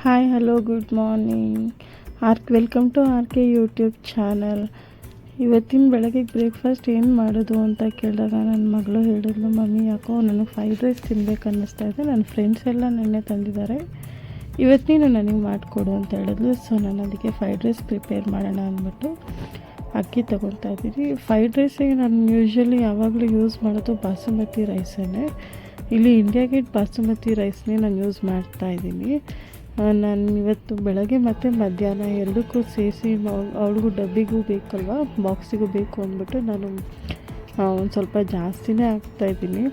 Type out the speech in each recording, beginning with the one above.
Hi hello good morning. Welcome to R K YouTube channel. ಇವತ್ತಿನ ಬೆಳಗ್ಗೆ breakfast ಏನು ಮಾಡೋದು ಅಂತ ಕೇಳಿದಾಗ ನನ್ನ ಮಗಳು ಹೇಳಿದ್ಲು, ಮಮ್ಮಿ ಯಾಕೋ ನನಗೆ ಫ್ರೈಡ್ ರೈಸ್ ತಿನ್ಬೇಕು ಅನ್ನಿಸ್ತಾ ಇದೆ, ನನ್ನ ಫ್ರೆಂಡ್ಸ್ ಎಲ್ಲ ನೆನ್ನೆ ತಂದಿದ್ದಾರೆ, ಇವತ್ತು ನೀನು ನನಗೆ ಮಾಡಿಕೊಡು ಅಂತ ಹೇಳಿದ್ಲು. ಸೊ ನಾನು ಅದಕ್ಕೆ ಫ್ರೈಡ್ ರೈಸ್ ಪ್ರಿಪೇರ್ ಮಾಡೋಣ ಅಂದ್ಬಿಟ್ಟು ಅಕ್ಕಿ ತೊಗೊತಾ ಇದ್ದೀನಿ. ಫ್ರೈಡ್ ರೈಸಿಗೆ ನಾನು ಯೂಶ್ವಲಿ ಯಾವಾಗಲೂ ಯೂಸ್ ಮಾಡೋದು ಬಾಸುಮತಿ ರೈಸನ್ನೇ. ಇಲ್ಲಿ ಇಂಡಿಯಾ ಗೇಟ್ ಬಾಸುಮತಿ ರೈಸ್ನೇ ನಾನು ಯೂಸ್ ಮಾಡ್ತಾಯಿದ್ದೀನಿ. ನಾನು ಇವತ್ತು ಬೆಳಗ್ಗೆ ಮತ್ತು ಮಧ್ಯಾಹ್ನ ಎರಡಕ್ಕೂ ಸೇರಿಸಿ ಅವಳಿಗೂ ಡಬ್ಬಿಗೂ ಬೇಕಲ್ವ, ಬಾಕ್ಸಿಗೂ ಬೇಕು ಅಂದ್ಬಿಟ್ಟು ನಾನು ಒಂದು ಸ್ವಲ್ಪ ಜಾಸ್ತಿನೇ ಹಾಕ್ತಾಯಿದ್ದೀನಿ.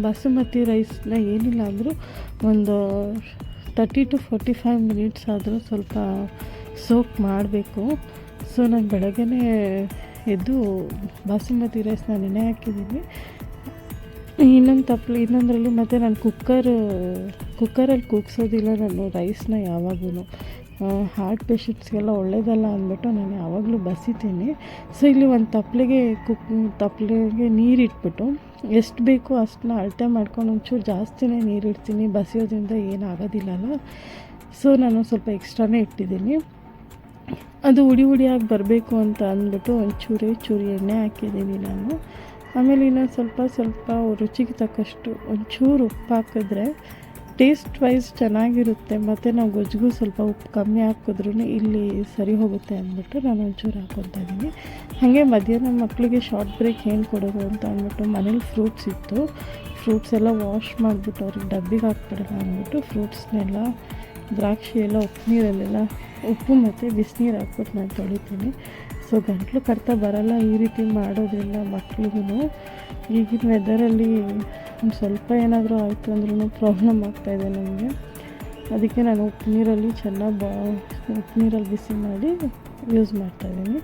ಬಾಸುಮತಿ ರೈಸ್ನ ಏನಿಲ್ಲ ಅಂದರೂ ಒಂದು 30 to 45 ಮಿನಿಟ್ಸ್ ಆದರೂ ಸ್ವಲ್ಪ ಸೋಕ್ ಮಾಡಬೇಕು. ಸೊ ನಾನು ಬೆಳಗ್ಗೆನೇ ಎದ್ದು ಬಾಸುಮತಿ ರೈಸ್ನ ನೆನೆ ಹಾಕಿದ್ದೀನಿ. ಇನ್ನೊಂದರಲ್ಲಿ ಮತ್ತು ನಾನು ಕುಕ್ಕರಲ್ಲಿ ಕೂಗ್ಸೋದಿಲ್ಲ ನಾನು ರೈಸ್ನ ಯಾವಾಗೂ. ಹಾರ್ಟ್ ಪೇಷಂಟ್ಸ್ಗೆಲ್ಲ ಒಳ್ಳೆಯದಲ್ಲ ಅಂದ್ಬಿಟ್ಟು ನಾನು ಯಾವಾಗಲೂ ಬಸಿತೀನಿ. ಸೊ ಇಲ್ಲಿ ಒಂದು ತಪ್ಪಲೆಗೆ ನೀರಿಟ್ಬಿಟ್ಟು ಎಷ್ಟು ಬೇಕೋ ಅಷ್ಟನ್ನ ಅಳತೆ ಮಾಡ್ಕೊಂಡು ಒಂಚೂರು ಜಾಸ್ತಿನೇ ನೀರಿಡ್ತೀನಿ. ಬಸಿಯೋದ್ರಿಂದ ಏನಾಗೋದಿಲ್ಲಲ್ಲ. ಸೊ ನಾನು ಸ್ವಲ್ಪ ಎಕ್ಸ್ಟ್ರಾನೇ ಇಟ್ಟಿದ್ದೀನಿ. ಅದು ಹುಡಿಯಾಗಿ ಬರಬೇಕು ಅಂತ ಅಂದ್ಬಿಟ್ಟು ಚೂರಿ ಎಣ್ಣೆ ಹಾಕಿದ್ದೀನಿ ನಾನು. ಆಮೇಲೆ ಇನ್ನೊಂದು ಸ್ವಲ್ಪ ರುಚಿಗೆ ತಕ್ಕಷ್ಟು ಒಂಚೂರು ಉಪ್ಪು ಹಾಕಿದ್ರೆ ಟೇಸ್ಟ್ ವೈಸ್ ಚೆನ್ನಾಗಿರುತ್ತೆ. ಮತ್ತು ನಾವು ಗೊಜ್ಜಿಗೂ ಸ್ವಲ್ಪ ಉಪ್ಪು ಕಮ್ಮಿ ಹಾಕಿದ್ರೂ ಇಲ್ಲಿ ಸರಿ ಹೋಗುತ್ತೆ ಅಂದ್ಬಿಟ್ಟು ನಾನು ಒಂಚೂರು ಹಾಕ್ಕೊತಾ ಇದ್ದೀನಿ. ಹಾಗೆ ಮಧ್ಯಾಹ್ನ ಮಕ್ಕಳಿಗೆ ಶಾರ್ಟ್ ಬ್ರೇಕ್ ಏನು ಕೊಡೋದು ಅಂತ ಅಂದ್ಬಿಟ್ಟು ಮನೇಲಿ ಫ್ರೂಟ್ಸ್ ಇತ್ತು. ಫ್ರೂಟ್ಸ್ ಎಲ್ಲ ವಾಶ್ ಮಾಡಿಬಿಟ್ಟು ಅವ್ರಿಗೆ ಡಬ್ಬಿಗೆ ಹಾಕ್ಬಿಡೋಣ ಅಂದ್ಬಿಟ್ಟು ಫ್ರೂಟ್ಸ್ನೆಲ್ಲ ದ್ರಾಕ್ಷಿ ಎಲ್ಲ ಉಪ್ಪು ಮತ್ತು ಬಿಸಿನೀರು ಹಾಕ್ಬಿಟ್ಟು ನಾನು ತೊಳಿತೀನಿ. ಸೊ ಗಂಟಲು ಕಡ್ತಾ ಬರೋಲ್ಲ ಈ ರೀತಿ ಮಾಡೋದ್ರಿಂದ ಮಕ್ಳಿಗೂ. ಈಗಿನ ವೆದರಲ್ಲಿ ಒಂದು ಸ್ವಲ್ಪ ಏನಾದರೂ ಆಯಿತು ಅಂದ್ರೂ ಪ್ರಾಬ್ಲಮ್ ಆಗ್ತಾಯಿದೆ ನನಗೆ. ಅದಕ್ಕೆ ನಾನು ಉಪ್ಪು ನೀರಲ್ಲಿ ಬಿಸಿ ಮಾಡಿ ಯೂಸ್ ಮಾಡ್ತಾಯಿದ್ದೀನಿ.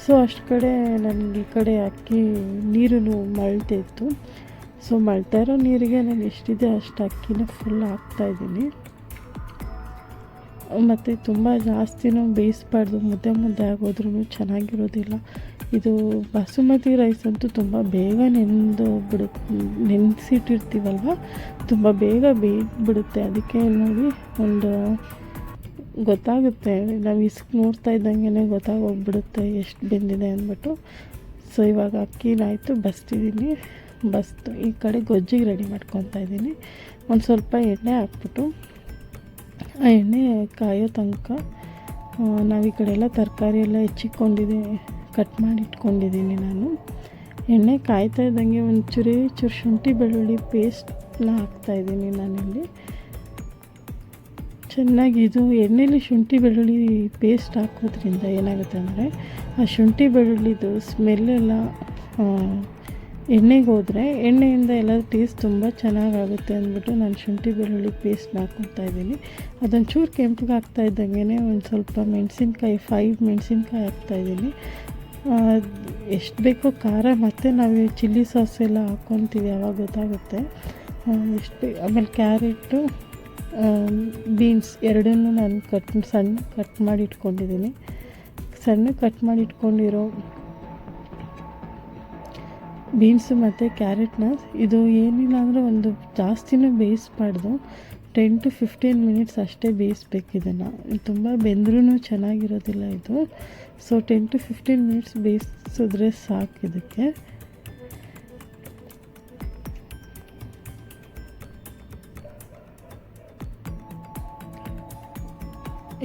ಸೊ ಅಷ್ಟು ಕಡೆ ನನಗೆ ಈ ಕಡೆ ಅಕ್ಕಿ ನೀರು ಮಳ್ತಿತ್ತು. ಸೊ ಮಳ್ತಾ ಇರೋ ನೀರಿಗೆ ನಾನು ಎಷ್ಟಿದೆ ಅಷ್ಟು ಅಕ್ಕಿನ ಫುಲ್ ಹಾಕ್ತಾಯಿದ್ದೀನಿ. ಮತ್ತು ತುಂಬ ಜಾಸ್ತಿನೂ ಬೇಯಿಸ್ಬಾರ್ದು, ಮುದ್ದೆ ಆಗೋದ್ರೂ ಚೆನ್ನಾಗಿರೋದಿಲ್ಲ. ಇದು ಬಾಸುಮತಿ ರೈಸ್ ಅಂತೂ ತುಂಬ ಬೇಗ ನೆನೆಸಿಟ್ಟಿರ್ತೀವಲ್ವ, ತುಂಬ ಬೇಗ ಬೇಯ್ಬಿಡುತ್ತೆ. ಅದಕ್ಕೆ ನೋಡಿ ಗೊತ್ತಾಗುತ್ತೆ, ನಾವು ನೋಡ್ತಾ ಇದ್ದಂಗೆ ಗೊತ್ತಾಗೋಗ್ಬಿಡುತ್ತೆ ಎಷ್ಟು ಬೆಂದಿದೆ ಅಂದ್ಬಿಟ್ಟು. ಸೊ ಇವಾಗ ಅಕ್ಕಿನಾಯಿತು ಬಸ್ತಿದ್ದೀನಿ. ಈ ಕಡೆ ಗೊಜ್ಜಿಗೆ ರೆಡಿ ಮಾಡ್ಕೊತಾ ಇದ್ದೀನಿ. ಒಂದು ಸ್ವಲ್ಪ ಎಣ್ಣೆ ಹಾಕ್ಬಿಟ್ಟು ಆ ಎಣ್ಣೆ ಕಾಯೋ ತನಕ ನಾವು ಈ ಕಡೆ ಎಲ್ಲ ತರಕಾರಿ ಎಲ್ಲ ಕಟ್ ಮಾಡಿ ಇಟ್ಕೊಂಡಿದ್ದೀನಿ ನಾನು. ಎಣ್ಣೆ ಕಾಯ್ತಾ ಇದ್ದಂಗೆ ಚೂರು ಶುಂಠಿ ಬೆಳ್ಳುಳ್ಳಿ ಪೇಸ್ಟ್ನ ಹಾಕ್ತಾಯಿದ್ದೀನಿ ನಾನಿಲ್ಲಿ. ಚೆನ್ನಾಗಿ ಇದು ಎಣ್ಣೆಲಿ ಶುಂಠಿ ಬೆಳ್ಳುಳ್ಳಿ ಪೇಸ್ಟ್ ಹಾಕೋದ್ರಿಂದ ಏನಾಗುತ್ತೆ ಅಂದರೆ ಆ ಶುಂಠಿ ಬೆಳ್ಳುಳ್ಳಿದು ಸ್ಮೆಲ್ಲೆಲ್ಲ ಎಣ್ಣೆಗೆ ಹೋದರೆ ಎಣ್ಣೆಯಿಂದ ಎಲ್ಲ ಟೇಸ್ಟ್ ತುಂಬ ಚೆನ್ನಾಗಾಗುತ್ತೆ ಅಂದ್ಬಿಟ್ಟು ನಾನು ಶುಂಠಿ ಬೆಳ್ಳುಳ್ಳಿ ಪೇಸ್ಟ್ನ ಹಾಕ್ಕೊತಾ ಇದ್ದೀನಿ. ಅದೊಂದು ಚೂರು ಕೆಂಪಿಗೆ ಹಾಕ್ತಾ ಇದ್ದಂಗೆ ಒಂದು ಸ್ವಲ್ಪ 5 ಮೆಣಸಿನ್ಕಾಯಿ ಹಾಕ್ತಾಯಿದ್ದೀನಿ. ಎಷ್ಟು ಬೇಕೋ ಖಾರ, ಮತ್ತು ನಾವು ಚಿಲ್ಲಿ ಸಾಸ್ ಎಲ್ಲ ಹಾಕ್ಕೊತೀವಿ ಆವಾಗ ಗೊತ್ತಾಗುತ್ತೆ ಆಮೇಲೆ ಕ್ಯಾರೆಟು ಬೀನ್ಸ್ ಎರಡನ್ನೂ ನಾನು ಸಣ್ಣ ಕಟ್ ಮಾಡಿ ಇಟ್ಕೊಂಡಿದ್ದೀನಿ. ಕಟ್ ಮಾಡಿ ಇಟ್ಕೊಂಡಿರೋ ಬೀನ್ಸು ಮತ್ತು ಕ್ಯಾರೆಟ್ನ ಇದು ಏನಿಲ್ಲ ಅಂದರೆ ಒಂದು ಜಾಸ್ತಿನೂ ಬೇಯಿಸ್ಬಾರ್ದು, 10 to 15 ಮಿನಿಟ್ಸ್ ಅಷ್ಟೇ ಬೇಯಿಸ್ಬೇಕು ಇದನ್ನು. ತುಂಬ ಬೆಂದ್ರೂ ಚೆನ್ನಾಗಿರೋದಿಲ್ಲ ಇದು. ಸೊ 10 to 15 ಮಿನಿಟ್ಸ್ ಬೇಯಿಸಿದ್ರೆ ಸಾಕು ಇದಕ್ಕೆ.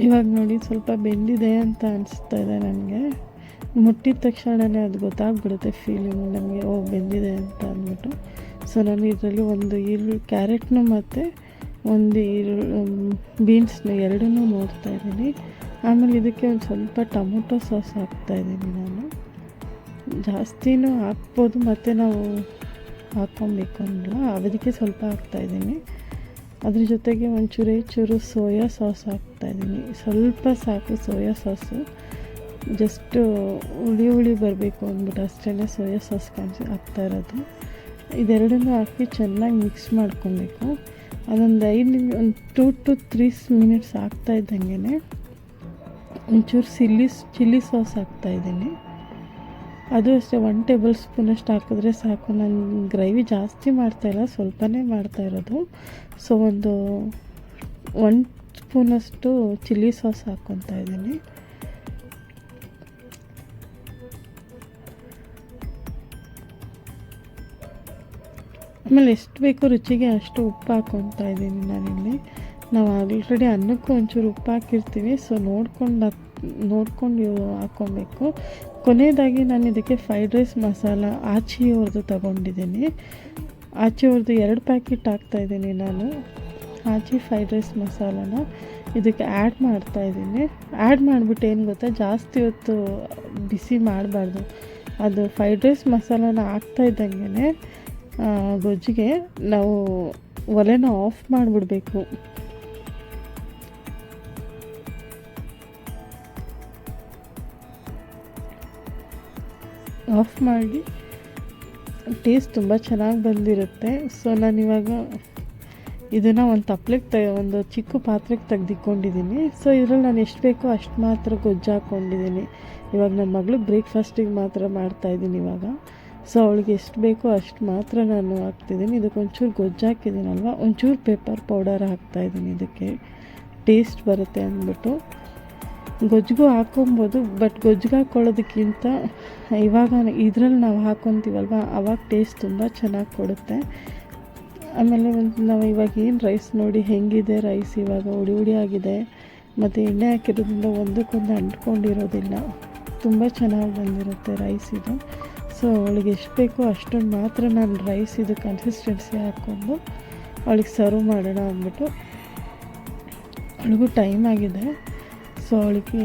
ಇವಾಗ ನೋಡಿ ಸ್ವಲ್ಪ ಬೆಂದಿದೆ ಅಂತ ಅನಿಸ್ತಾ ಇದೆ ನನಗೆ. ಮುಟ್ಟಿದ ತಕ್ಷಣವೇ ಅದು ಗೊತ್ತಾಗ್ಬಿಡುತ್ತೆ ಫೀಲಿಂಗ್ ನಮಗೆ, ಬೆಂದಿದೆ ಅಂತ ಅಂದ್ಬಿಟ್ಟು. ಸೊ ನಾನು ಇದರಲ್ಲಿ ಒಂದು ಕ್ಯಾರೆಟ್ನು ಮತ್ತು ಒಂದು ಬೀನ್ಸ್ನ ಎರಡನ್ನೂ ನೋಡ್ತಾ ಇದ್ದೀನಿ. ಆಮೇಲೆ ಇದಕ್ಕೆ ಒಂದು ಸ್ವಲ್ಪ ಟೊಮೊಟೊ ಸಾಸ್ ಹಾಕ್ತಾಯಿದ್ದೀನಿ ನಾನು. ಜಾಸ್ತಿನೂ ಹಾಕ್ಬೋದು, ಮತ್ತು ನಾವು ಹಾಕ್ಕೊಬೇಕು ಅನ್ನಲ್ಲ, ಅದಕ್ಕೆ ಸ್ವಲ್ಪ ಹಾಕ್ತಾಯಿದ್ದೀನಿ. ಅದ್ರ ಜೊತೆಗೆ ಚೂರು ಸೋಯಾ ಸಾಸ್ ಹಾಕ್ತಾಯಿದ್ದೀನಿ. ಸ್ವಲ್ಪ ಸಾಕು ಸೋಯಾ ಸಾಸು, ಜಸ್ಟು ಹುಳಿ ಬರಬೇಕು ಅಂದ್ಬಿಟ್ಟು ಅಷ್ಟೇ ಸೋಯಾ ಸಾಸ್ ಹಾಕ್ತಾ ಇರೋದು. ಇದೆರಡನ್ನೂ ಹಾಕಿ ಚೆನ್ನಾಗಿ ಮಿಕ್ಸ್ ಮಾಡ್ಕೊಬೇಕು. ಅದೊಂದು 2 to 3 ಮಿನಿಟ್ಸ್ ಹಾಕ್ತಾ ಇದ್ದಂಗೆ ಒಂಚೂರು ಚಿಲ್ಲಿ ಸಾಸ್ ಹಾಕ್ತಾಯಿದ್ದೀನಿ. ಅದು ಅಷ್ಟೇ 1 ಟೇಬಲ್ ಸ್ಪೂನಷ್ಟು ಹಾಕಿದ್ರೆ ಸಾಕು. ನಾನು ಗ್ರೇವಿ ಜಾಸ್ತಿ ಮಾಡ್ತಾಯಿಲ್ಲ, ಸ್ವಲ್ಪನೇ ಮಾಡ್ತಾಯಿರೋದು. ಸೊ 1 ಸ್ಪೂನಷ್ಟು ಚಿಲ್ಲಿ ಸಾಸ್ ಹಾಕ್ಕೊತಾ ಇದ್ದೀನಿ. ಆಮೇಲೆ ಎಷ್ಟು ಬೇಕೋ ರುಚಿಗೆ ಅಷ್ಟು ಉಪ್ಪು ಹಾಕ್ಕೊತಾ ಇದ್ದೀನಿ ನಾನಿಲ್ಲಿ. ನಾವು ಆಲ್ರೆಡಿ ಅನ್ನಕ್ಕೂ ಒಂಚೂರು ಉಪ್ಪು ಹಾಕಿರ್ತೀವಿ, ಸೊ ನೋಡ್ಕೊಂಡು ಹಾಕ್ಕೊಬೇಕು. ಕೊನೆಯದಾಗಿ ನಾನು ಇದಕ್ಕೆ ಫ್ರೈಡ್ ರೈಸ್ ಮಸಾಲ ಆಚಿಯವ್ರದ್ದು ತಗೊಂಡಿದ್ದೀನಿ. ಆಚಿಯವ್ರದ್ದು 2 ಪ್ಯಾಕೆಟ್ ಹಾಕ್ತಾಯಿದ್ದೀನಿ ನಾನು. ಆಚಿ ಫ್ರೈಡ್ ರೈಸ್ ಮಸಾಲಾನ ಇದಕ್ಕೆ ಆ್ಯಡ್ ಮಾಡ್ತಾಯಿದ್ದೀನಿ. ಆ್ಯಡ್ ಮಾಡಿಬಿಟ್ಟು ಏನು ಗೊತ್ತಾ, ಜಾಸ್ತಿ ಹೊತ್ತು ಬಿಸಿ ಮಾಡಬಾರ್ದು. ಅದು ಫ್ರೈಡ್ ರೈಸ್ ಮಸಾಲಾನ ಹಾಕ್ತಾಯಿದ್ದಂಗೆ ಗೊಜ್ಜಿಗೆ ನಾವು ಒಲೆನ ಆಫ್ ಮಾಡಿಬಿಡ್ಬೇಕು. ಆಫ್ ಮಾಡಿ ಟೇಸ್ಟ್ ತುಂಬ ಚೆನ್ನಾಗಿ ಬಂದಿರುತ್ತೆ. ಸೊ ನಾನಿವಾಗ ಇದನ್ನು ಒಂದು ತಪ್ಪಲೆಗೆ ಒಂದು ಚಿಕ್ಕ ಪಾತ್ರೆಗೆ ತೆಗೆದಿಕೊಂಡಿದ್ದೀನಿ. ಸೊ ಇದರಲ್ಲಿ ನಾನು ಎಷ್ಟು ಬೇಕೋ ಅಷ್ಟು ಮಾತ್ರ ಗೊಜ್ಜು ಹಾಕ್ಕೊಂಡಿದ್ದೀನಿ. ಇವಾಗ ನನ್ನ ಮಗಳು ಬ್ರೇಕ್ಫಾಸ್ಟಿಗೆ ಮಾತ್ರ ಮಾಡ್ತಾಯಿದ್ದೀನಿ ಇವಾಗ. ಸೊ ಅವಳಿಗೆ ಎಷ್ಟು ಬೇಕೋ ಅಷ್ಟು ಮಾತ್ರ ನಾನು ಹಾಕ್ತಿದ್ದೀನಿ. ಇದಕ್ಕೆ ಒಂಚೂರು ಗೊಜ್ಜು ಹಾಕಿದ್ದೀನಲ್ವ, ಒಂಚೂರು ಪೆಪ್ಪರ್ ಪೌಡರ್ ಹಾಕ್ತಾಯಿದ್ದೀನಿ. ಇದಕ್ಕೆ ಟೇಸ್ಟ್ ಬರುತ್ತೆ ಅಂದ್ಬಿಟ್ಟು ಗೊಜ್ಜಿಗೂ ಹಾಕ್ಕೊಬೋದು. ಬಟ್ ಗೊಜ್ಜಿಗೆ ಹಾಕ್ಕೊಳ್ಳೋದಕ್ಕಿಂತ ಇವಾಗ ಇದರಲ್ಲಿ ನಾವು ಹಾಕ್ಕೊತೀವಲ್ವ, ಆವಾಗ ಟೇಸ್ಟ್ ತುಂಬ ಚೆನ್ನಾಗಿ ಕೊಡುತ್ತೆ. ಆಮೇಲೆ ನಾವು ಇವಾಗ ಏನು ರೈಸ್ ನೋಡಿ ಹೆಂಗಿದೆ, ರೈಸ್ ಇವಾಗ ಹುಡಿ ಆಗಿದೆ ಮತ್ತು ಎಣ್ಣೆ ಹಾಕಿರೋದ್ರಿಂದ ಒಂದಕ್ಕೊಂದು ಅಂಟ್ಕೊಂಡಿರೋದಿಲ್ಲ. ತುಂಬ ಚೆನ್ನಾಗಿ ಬಂದಿರುತ್ತೆ ರೈಸ್ ಇದು. ಸೊ ಅವಳಿಗೆ ಎಷ್ಟು ಬೇಕೋ ಅಷ್ಟೊಂದು ಮಾತ್ರ ನಾನು ರೈಸ್ ಇದು ಕನ್ಸಿಸ್ಟೆನ್ಸಿ ಹಾಕ್ಕೊಂಡು ಅವಳಿಗೆ ಸರ್ವ್ ಮಾಡೋಣ ಅಂದ್ಬಿಟ್ಟು. ಅವಳಿಗೂ ಟೈಮ್ ಆಗಿದೆ, ಸೊ ಅವಳಿಗೆ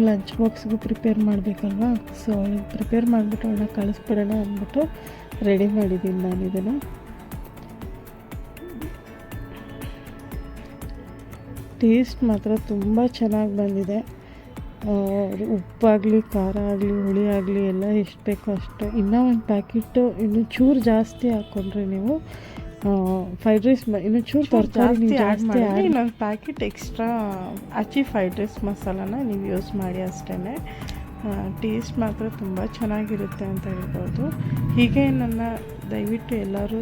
ಲಂಚ್ ಬಾಕ್ಸ್ಗೂ ಪ್ರಿಪೇರ್ ಮಾಡಬೇಕಲ್ವ. ಸೊ ಅವಳಿಗೆ ಪ್ರಿಪೇರ್ ಮಾಡಿಬಿಟ್ಟು ಅವಳನ್ನ ಕಳಿಸ್ಬಿಡೋಣ ಅಂದ್ಬಿಟ್ಟು ರೆಡಿ ಮಾಡಿದ್ದೀನಿ ನಾನು ಇದನ್ನು. ಟೇಸ್ಟ್ ಮಾತ್ರ ತುಂಬ ಚೆನ್ನಾಗಿ ಬಂದಿದೆ. ಉಪ್ಪಾಗಲಿ, ಖಾರ ಆಗಲಿ, ಹುಳಿ ಆಗಲಿ ಎಲ್ಲ ಎಷ್ಟು ಬೇಕೋ ಅಷ್ಟು. ಇನ್ನೂ ಒಂದು ಪ್ಯಾಕೆಟು ಇನ್ನೂ ಚೂರು ಜಾಸ್ತಿ ಹಾಕ್ಕೊಂಡ್ರೆ ನೀವು ಫ್ರೈಡ್ ರೈಸ್ ಇನ್ನೂ ಚೂರು ತರಕಾರಿ ಜಾಸ್ತಿ ಮಾಡಿ ಇನ್ನೊಂದು ಪ್ಯಾಕೆಟ್ ಎಕ್ಸ್ಟ್ರಾ ಆಚಿ ಫ್ರೈಡ್ ರೈಸ್ ಮಸಾಲಾನ ನೀವು ಯೂಸ್ ಮಾಡಿ ಅಷ್ಟೇ. ಟೇಸ್ಟ್ ಮಾತ್ರ ತುಂಬ ಚೆನ್ನಾಗಿರುತ್ತೆ ಅಂತ ಹೇಳ್ಬೋದು. ಹೀಗೆ ನನ್ನ ದಯವಿಟ್ಟು ಎಲ್ಲರೂ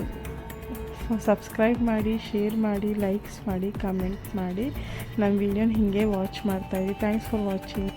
ಸಬ್ಸ್ಕ್ರೈಬ್ ಮಾಡಿ, ಶೇರ್ ಮಾಡಿ, ಲೈಕ್ಸ್ ಮಾಡಿ, ಕಮೆಂಟ್ ಮಾಡಿ. ನನ್ನ ವೀಡಿಯೋನ ಹೀಗೆ ವಾಚ್ ಮಾಡ್ತಾಯಿರಿ. Thanks for watching.